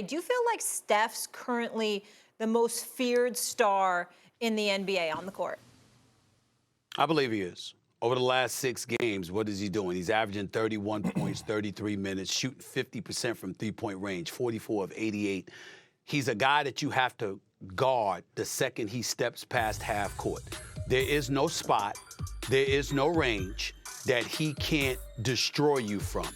Do you feel like Steph's currently the most feared star in the NBA on the court? I believe he is. Over the last 6 games, what is he doing? He's averaging 31 points, 33 minutes, shooting 50% from three-point range, 44 of 88. He's a guy that you have to guard the second he steps past half court. There is no spot, there is no range that he can't destroy you from.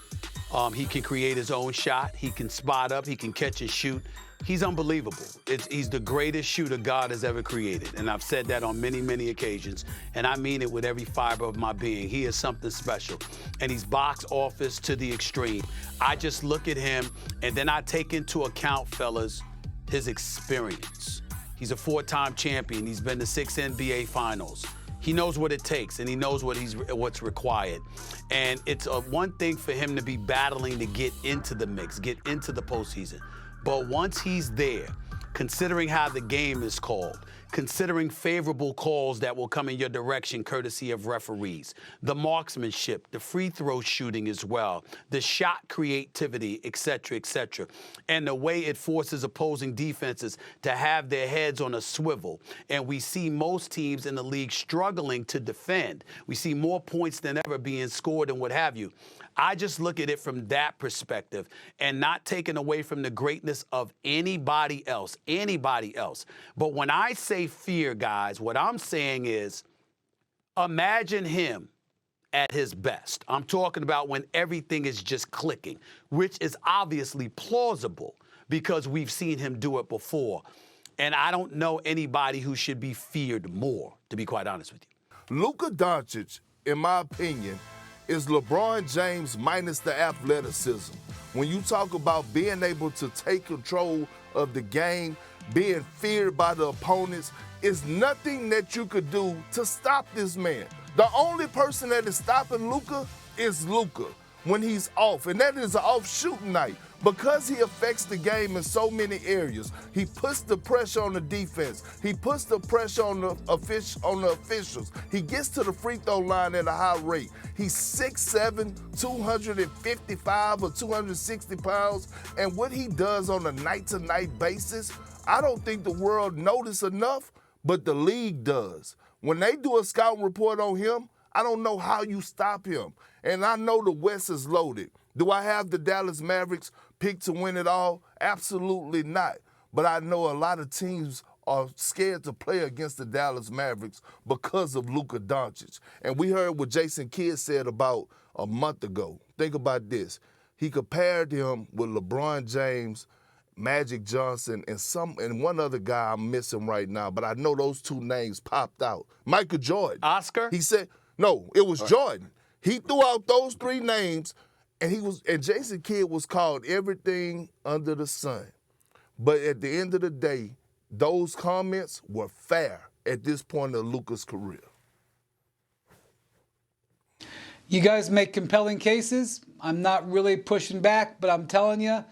He can create his own shot. He can spot up. He can catch and shoot. He's unbelievable. He's the greatest shooter God has ever created. And I've said that on many, many occasions. And I mean it with every fiber of my being. He is something special. And he's box office to the extreme. I just look at him, and then I take into account, fellas, his experience. He's a 4-time champion. He's been to 6 NBA finals. He knows what it takes, and he knows what's required. And it's one thing for him to be battling to get into the mix, get into the postseason. But once he's there, considering how the game is called, considering favorable calls that will come in your direction courtesy of referees, the marksmanship, the free throw shooting as well, the shot creativity, et cetera, and the way it forces opposing defenses to have their heads on a swivel. And we see most teams in the league struggling to defend. We see more points than ever being scored and what have you. I just look at it from that perspective and not taking away from the greatness of anybody else. But when I say fear, guys, what I'm saying is imagine him at his best. I'm talking about when everything is just clicking, which is obviously plausible because we've seen him do it before. And I don't know anybody who should be feared more, to be quite honest with you. Luka Doncic, in my opinion, is LeBron James minus the athleticism. When you talk about being able to take control of the game, being feared by the opponents, is nothing that you could do to stop this man. The only person that is stopping Luka is Luka when he's off, and that is an off shooting night. Because he affects the game in so many areas, he puts the pressure on the defense. He puts the pressure on the officials. He gets to the free throw line at a high rate. He's 6'7", 255 or 260 pounds, and what he does on a night-to-night basis, I don't think the world notices enough, but the league does. When they do a scouting report on him, I don't know how you stop him. And I know the West is loaded. Do I have the Dallas Mavericks picked to win it all? Absolutely not. But I know a lot of teams are scared to play against the Dallas Mavericks because of Luka Doncic. And we heard what Jason Kidd said about a month ago. Think about this. He compared him with LeBron James, Magic Johnson, and one other guy I'm missing right now, but I know those 2 names popped out. Michael Jordan. Oscar? He said, no, it was Jordan. He threw out those 3 names, and Jason Kidd was called everything under the sun. But at the end of the day, those comments were fair at this point of Luka's career. You guys make compelling cases. I'm not really pushing back, but I'm telling you,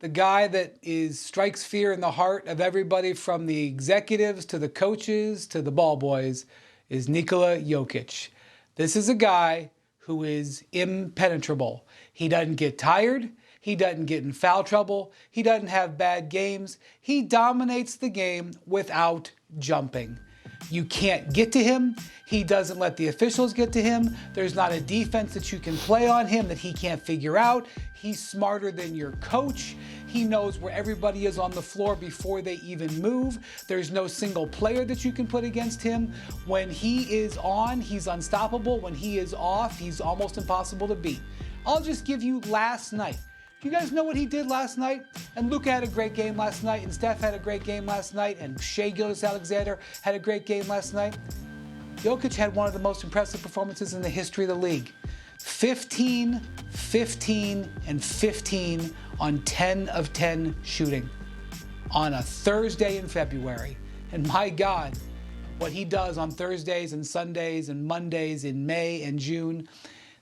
the guy that strikes fear in the heart of everybody from the executives to the coaches to the ball boys is Nikola Jokic. This is a guy who is impenetrable. He doesn't get tired. He doesn't get in foul trouble. He doesn't have bad games. He dominates the game without jumping. You can't get to him. He doesn't let the officials get to him. There's not a defense that you can play on him that he can't figure out. He's smarter than your coach. He knows where everybody is on the floor before they even move. There's no single player that you can put against him. When he is on, he's unstoppable. When he is off, he's almost impossible to beat. I'll just give you last night. You guys know what he did last night? And Luka had a great game last night, and Steph had a great game last night, and Shai Gilgeous-Alexander had a great game last night. Jokic had one of the most impressive performances in the history of the league. 15, 15, and 15 on 10 of 10 shooting on a Thursday in February. And my God, what he does on Thursdays and Sundays and Mondays in May and June,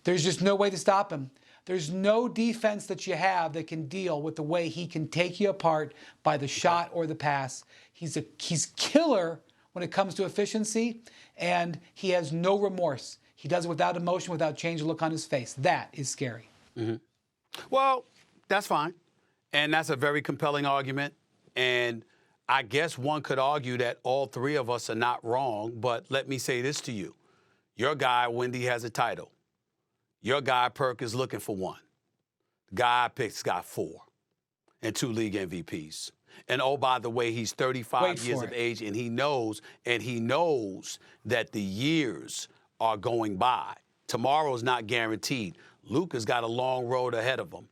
there's just no way to stop him. There's no defense that you have that can deal with the way he can take you apart by the shot or the pass. He's killer when it comes to efficiency, and he has no remorse. He does it without emotion, without change of look on his face. That is scary. Well, that's fine. And that's a very compelling argument. And I guess one could argue that all three of us are not wrong, but let me say this to you. Your guy, Wendy, has a title. Your guy, Perk, is looking for one. The guy I pick's got 4 and 2 league MVPs. And oh, by the way, he's 35 years of age, and he knows that the years are going by. Tomorrow's not guaranteed. Luka's got a long road ahead of him.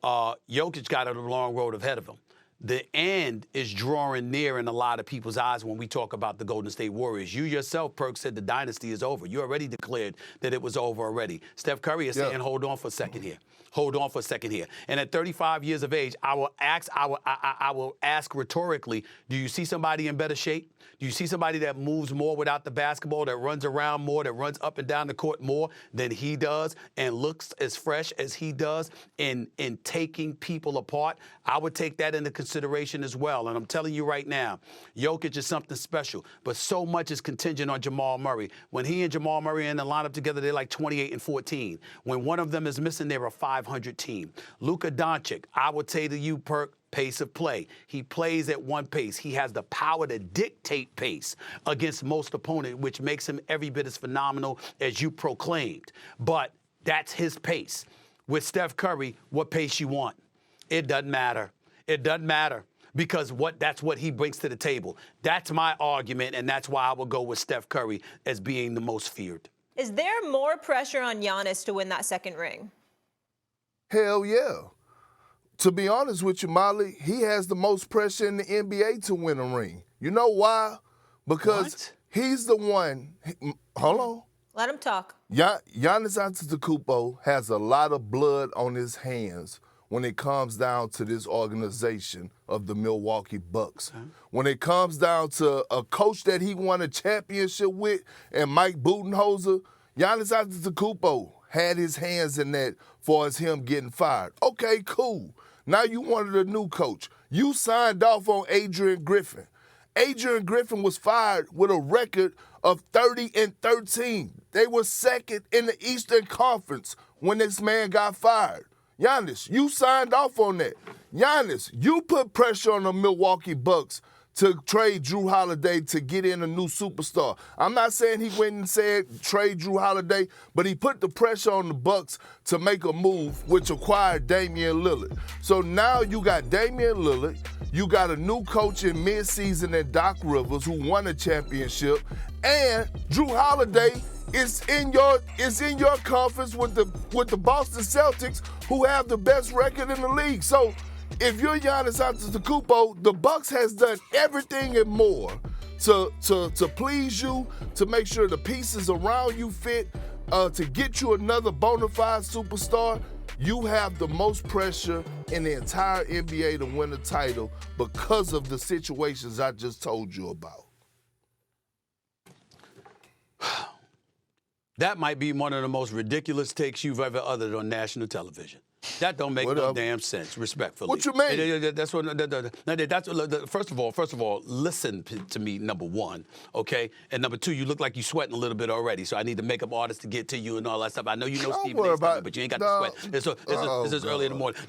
Jokic got a long road ahead of him. The end is drawing near in a lot of people's eyes when we talk about the Golden State Warriors. You yourself, Perk, said the dynasty is over. You already declared that it was over already. Steph Curry is saying, hold on for a second here. Hold on for a second here. And at 35 years of age, I will ask rhetorically, do you see somebody in better shape? Do you see somebody that moves more without the basketball, that runs around more, that runs up and down the court more than he does and looks as fresh as he does in taking people apart? I would take that into consideration as well. And I'm telling you right now, Jokic is something special, but so much is contingent on Jamal Murray. When he and Jamal Murray are in the lineup together, they're like 28 and 14. When one of them is missing, they're a 500 team. Luka Doncic, I would say to you, Perk, pace of play. He plays at one pace. He has the power to dictate pace against most opponents, which makes him every bit as phenomenal as you proclaimed. But that's his pace. With Steph Curry, what pace you want? It doesn't matter. It doesn't matter because that's what he brings to the table. That's my argument, and that's why I will go with Steph Curry as being the most feared. Is there more pressure on Giannis to win that second ring? Hell yeah. To be honest with you, Molly, he has the most pressure in the NBA to win a ring. You know why? Because he's the one. Hold on. Let him talk. Giannis Antetkounmpo has a lot of blood on his hands when it comes down to this organization of the Milwaukee Bucks. When it comes down to a coach that he won a championship with and Mike Budenholzer, Giannis Antetkounmpo had his hands in that for as him getting fired. Okay, cool. Now you wanted a new coach. You signed off on Adrian Griffin. Adrian Griffin was fired with a record of 30-13. They were second in the Eastern Conference when this man got fired. Giannis, you signed off on that. Giannis, you put pressure on the Milwaukee Bucks to trade Drew Holiday to get in a new superstar. I'm not saying he went and said trade Drew Holiday, but he put the pressure on the Bucks to make a move which acquired Damian Lillard. So now you got Damian Lillard, you got a new coach in midseason in Doc Rivers who won a championship, and Drew Holiday is in your conference with the Boston Celtics, who have the best record in the league. So if you're Giannis Antetokounmpo, the Bucks has done everything and more to please you, to make sure the pieces around you fit, to get you another bona fide superstar. You have the most pressure in the entire NBA to win the title because of the situations I just told you about. That might be one of the most ridiculous takes you've ever uttered on national television. That don't make no damn sense, respectfully. What you mean? That's what. First of all, listen to me. Number one, okay, and number two, you look like you sweating a little bit already. So I need the makeup artist to get to you and all that stuff. I know you know Stephen A. Stuff, but you ain't got the sweat. This is early in the morning.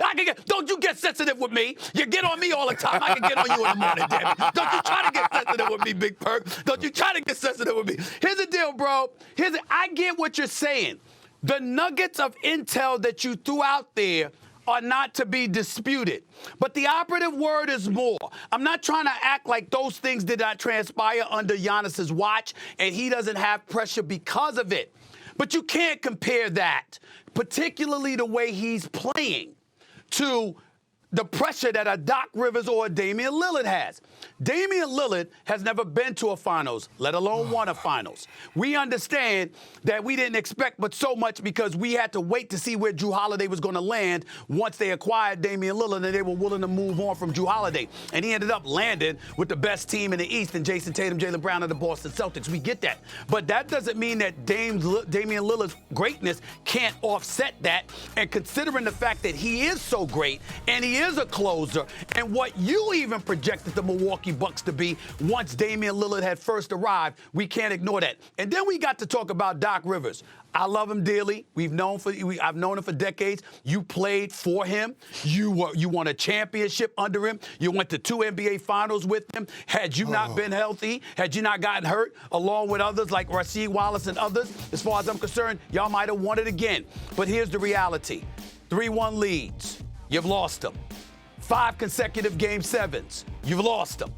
Don't you get sensitive with me? You get on me all the time. I can get on you in the morning, damn it. Don't you try to get sensitive with me, Big Perk. Don't you try to get sensitive with me. Here's the deal, bro. I get what you're saying. The nuggets of intel that you threw out there are not to be disputed. But the operative word is more. I'm not trying to act like those things did not transpire under Giannis's watch and he doesn't have pressure because of it. But you can't compare that, particularly the way he's playing, to the pressure that a Doc Rivers or a Damian Lillard has. Damian Lillard has never been to a finals, let alone won a finals. We understand that we didn't expect but so much because we had to wait to see where Drew Holiday was going to land once they acquired Damian Lillard and they were willing to move on from Drew Holiday. And he ended up landing with the best team in the East in Jason Tatum, Jaylen Brown, and the Boston Celtics. We get that. But that doesn't mean that Damian Lillard's greatness can't offset that. And considering the fact that he is so great and he is a closer, and what you even projected the Milwaukee Bucks to be once Damian Lillard had first arrived. We can't ignore that. And then we got to talk about Doc Rivers. I love him dearly. I've known him for decades. You played for him. You won a championship under him. You went to 2 NBA Finals with him. Had you not been healthy, had you not gotten hurt, along with others like Rasheed Wallace and others, as far as I'm concerned, y'all might have won it again. But here's the reality. 3-1 leads. You've lost them. 5 consecutive Game 7s. You've lost them.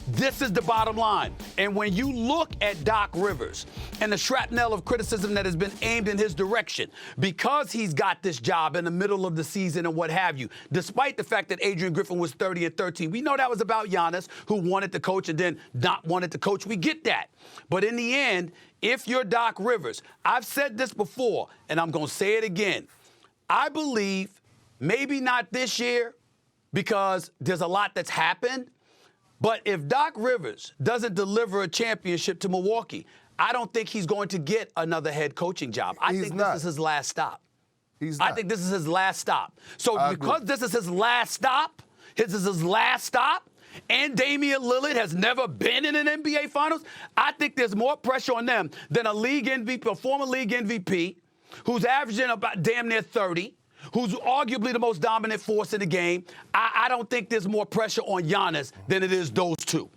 This is the bottom line. And when you look at Doc Rivers and the shrapnel of criticism that has been aimed in his direction, because he's got this job in the middle of the season and what have you, despite the fact that Adrian Griffin was 30-13, we know that was about Giannis, who wanted to coach and then not wanted to coach. We get that. But in the end, if you're Doc Rivers, I've said this before, and I'm going to say it again. I believe maybe not this year because there's a lot that's happened. But if Doc Rivers doesn't deliver a championship to Milwaukee, I don't think he's going to get another head coaching job. I think this is his last stop. I think this is his last stop. So because this is his last stop, and Damian Lillard has never been in an NBA Finals, I think there's more pressure on them than a league MVP, a former league MVP, who's averaging about damn near 30, who's arguably the most dominant force in the game. I don't think there's more pressure on Giannis than it is those two.